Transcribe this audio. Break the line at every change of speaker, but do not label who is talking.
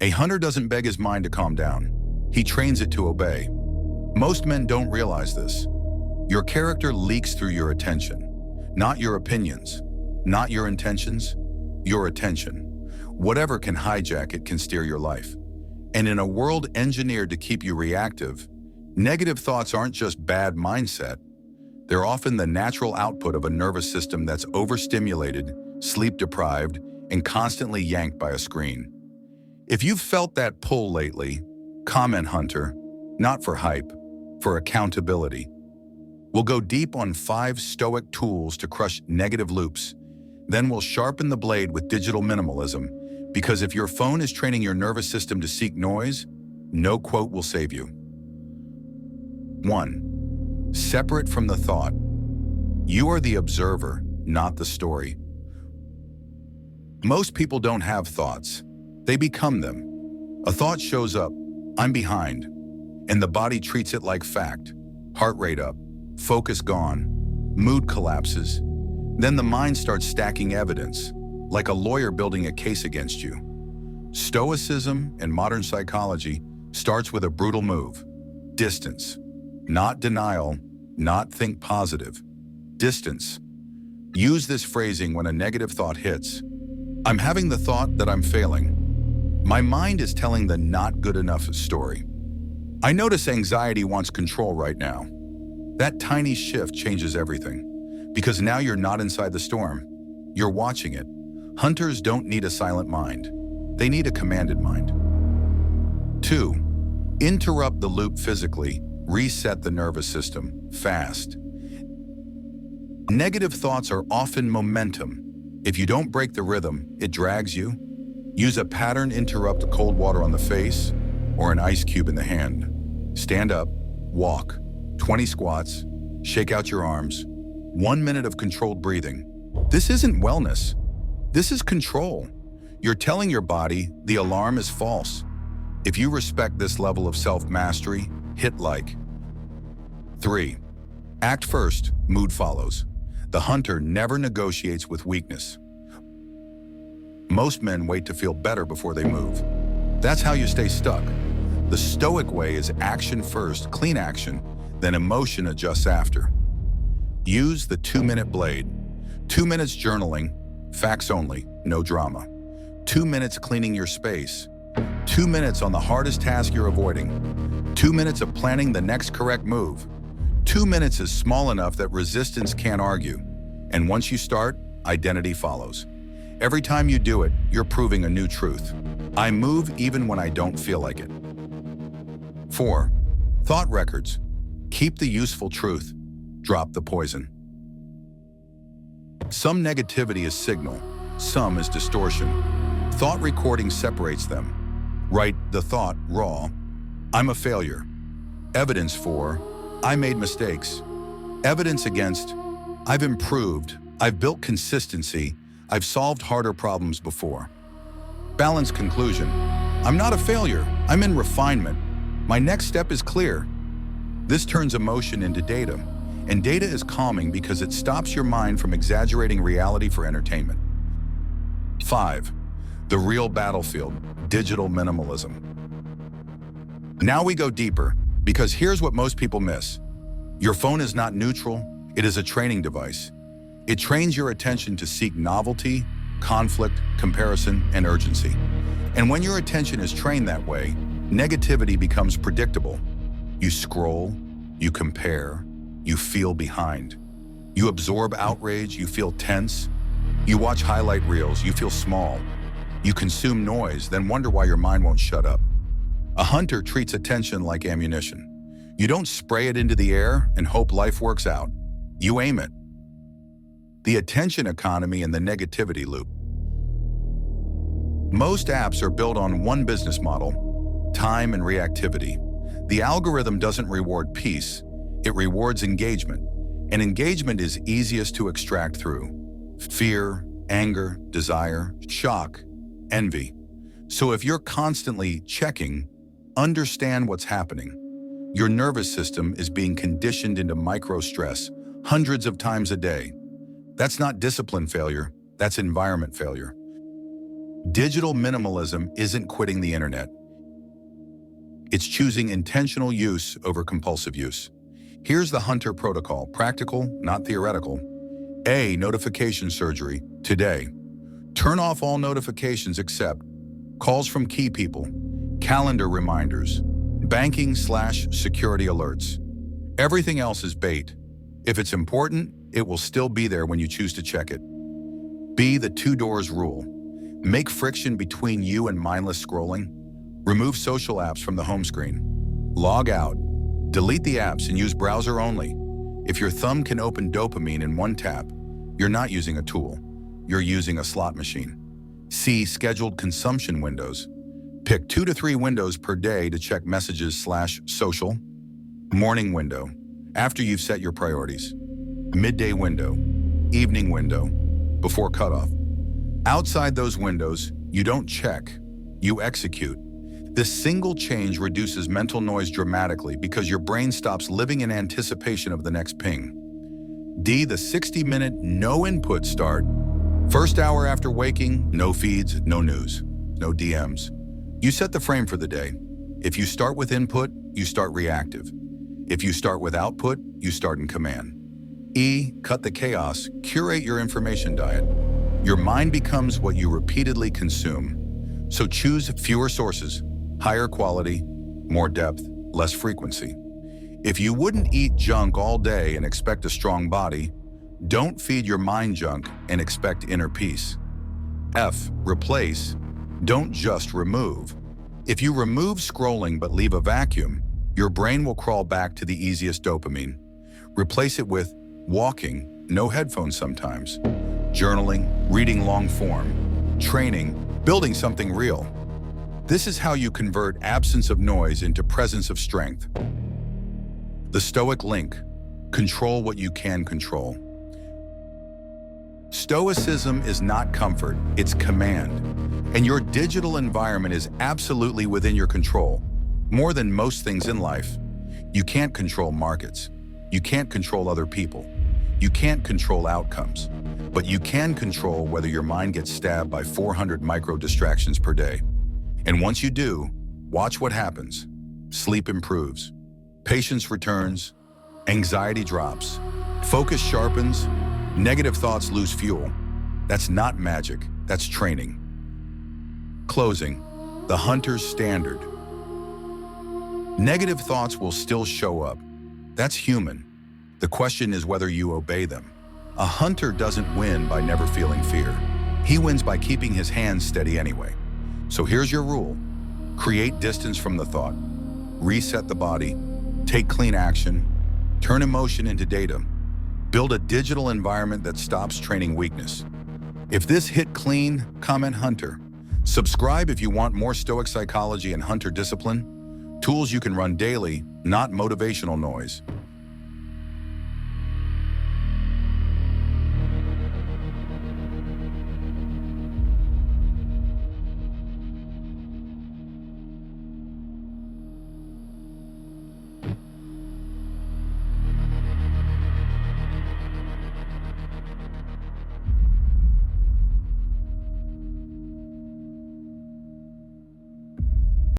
A hunter doesn't beg his mind to calm down. He trains it to obey. Most men don't realize this. Your character leaks through your attention, not your opinions, not your intentions, your attention. Whatever can hijack it can steer your life. And in a world engineered to keep you reactive, negative thoughts aren't just bad mindset. They're often the natural output of a nervous system that's overstimulated, sleep-deprived, and constantly yanked by a screen. If you've felt that pull lately, comment, Hunter, not for hype, for accountability. We'll go deep on 5 Stoic tools to crush negative loops. Then we'll sharpen the blade with digital minimalism, because if your phone is training your nervous system to seek noise, no quote will save you. 1. Separate from the thought. You are the observer, not the story. Most people don't have thoughts. They become them. A thought shows up, I'm behind, and the body treats it like fact. Heart rate up, focus gone, mood collapses. Then the mind starts stacking evidence, like a lawyer building a case against you. Stoicism and modern psychology starts with a brutal move. Distance. Not denial, not think positive. Distance. Use this phrasing when a negative thought hits. I'm having the thought that I'm failing. My mind is telling the not good enough story. I notice anxiety wants control right now. That tiny shift changes everything, because now you're not inside the storm. You're watching it. Hunters don't need a silent mind. They need a commanded mind. 2. Interrupt the loop physically. Reset the nervous system fast. Negative thoughts are often momentum. If you don't break the rhythm, it drags you. Use a pattern interrupt: cold water on the face or an ice cube in the hand. Stand up, walk, 20 squats, shake out your arms, 1 minute of controlled breathing. This isn't wellness. This is control. You're telling your body the alarm is false. If you respect this level of self-mastery, hit like. 3. Act first, mood follows. The hunter never negotiates with weakness. Most men wait to feel better before they move. That's how you stay stuck. The Stoic way is action first, clean action, then emotion adjusts after. Use the 2-minute blade. 2 minutes journaling, facts only, no drama. 2 minutes cleaning your space. 2 minutes on the hardest task you're avoiding. 2 minutes of planning the next correct move. 2 minutes is small enough that resistance can't argue. And once you start, identity follows. Every time you do it, you're proving a new truth. I move even when I don't feel like it. 4. Thought records. Keep the useful truth. Drop the poison. Some negativity is signal, some is distortion. Thought recording separates them. Write the thought raw. I'm a failure. Evidence for, I made mistakes. Evidence against, I've improved, I've built consistency, I've solved harder problems before. Balanced conclusion. I'm not a failure, I'm in refinement. My next step is clear. This turns emotion into data, and data is calming because it stops your mind from exaggerating reality for entertainment. 5. The real battlefield, digital minimalism. Now we go deeper, because here's what most people miss. Your phone is not neutral, it is a training device. It trains your attention to seek novelty, conflict, comparison, and urgency. And when your attention is trained that way, negativity becomes predictable. You scroll, you compare, you feel behind. You absorb outrage, you feel tense. You watch highlight reels, you feel small. You consume noise, then wonder why your mind won't shut up. A hunter treats attention like ammunition. You don't spray it into the air and hope life works out. You aim it. The attention economy and the negativity loop. Most apps are built on one business model: time and reactivity. The algorithm doesn't reward peace, it rewards engagement. And engagement is easiest to extract through fear, anger, desire, shock, envy. So if you're constantly checking, understand what's happening. Your nervous system is being conditioned into micro-stress hundreds of times a day. That's not discipline failure, that's environment failure. Digital minimalism isn't quitting the internet. It's choosing intentional use over compulsive use. Here's the Hunter protocol, practical, not theoretical. A. Notification surgery, today. Turn off all notifications except calls from key people, calendar reminders, banking/security alerts. Everything else is bait. If it's important, it will still be there when you choose to check it. B. The 2 doors rule. Make friction between you and mindless scrolling. Remove social apps from the home screen. Log out. Delete the apps and use browser only. If your thumb can open dopamine in 1 tap, you're not using a tool. You're using a slot machine. C. Scheduled consumption windows. Pick 2 to 3 windows per day to check messages/social. Morning window, after you've set your priorities. Midday window, evening window, before cutoff. Outside those windows, you don't check, you execute. This single change reduces mental noise dramatically because your brain stops living in anticipation of the next ping. D. The 60-minute no input start. First hour after waking, no feeds, no news, no DMs. You set the frame for the day. If you start with input, you start reactive. If you start with output, you start in command. E. Cut the chaos, curate your information diet. Your mind becomes what you repeatedly consume. So choose fewer sources, higher quality, more depth, less frequency. If you wouldn't eat junk all day and expect a strong body, don't feed your mind junk and expect inner peace. F. Replace, don't just remove. If you remove scrolling but leave a vacuum, your brain will crawl back to the easiest dopamine. Replace it with walking, no headphones sometimes, journaling, reading long form, training, building something real. This is how you convert absence of noise into presence of strength. The Stoic link, control what you can control. Stoicism is not comfort, it's command. And your digital environment is absolutely within your control. More than most things in life, you can't control markets. You can't control other people. You can't control outcomes. But you can control whether your mind gets stabbed by 400 micro distractions per day. And once you do, watch what happens. Sleep improves. Patience returns. Anxiety drops. Focus sharpens. Negative thoughts lose fuel. That's not magic, that's training. Closing, the Hunter's standard. Negative thoughts will still show up. That's human. The question is whether you obey them. A hunter doesn't win by never feeling fear. He wins by keeping his hands steady anyway. So here's your rule. Create distance from the thought. Reset the body. Take clean action. Turn emotion into data. Build a digital environment that stops training weakness. If this hit clean, comment Hunter. Subscribe if you want more Stoic psychology and Hunter discipline. Tools you can run daily, not motivational noise.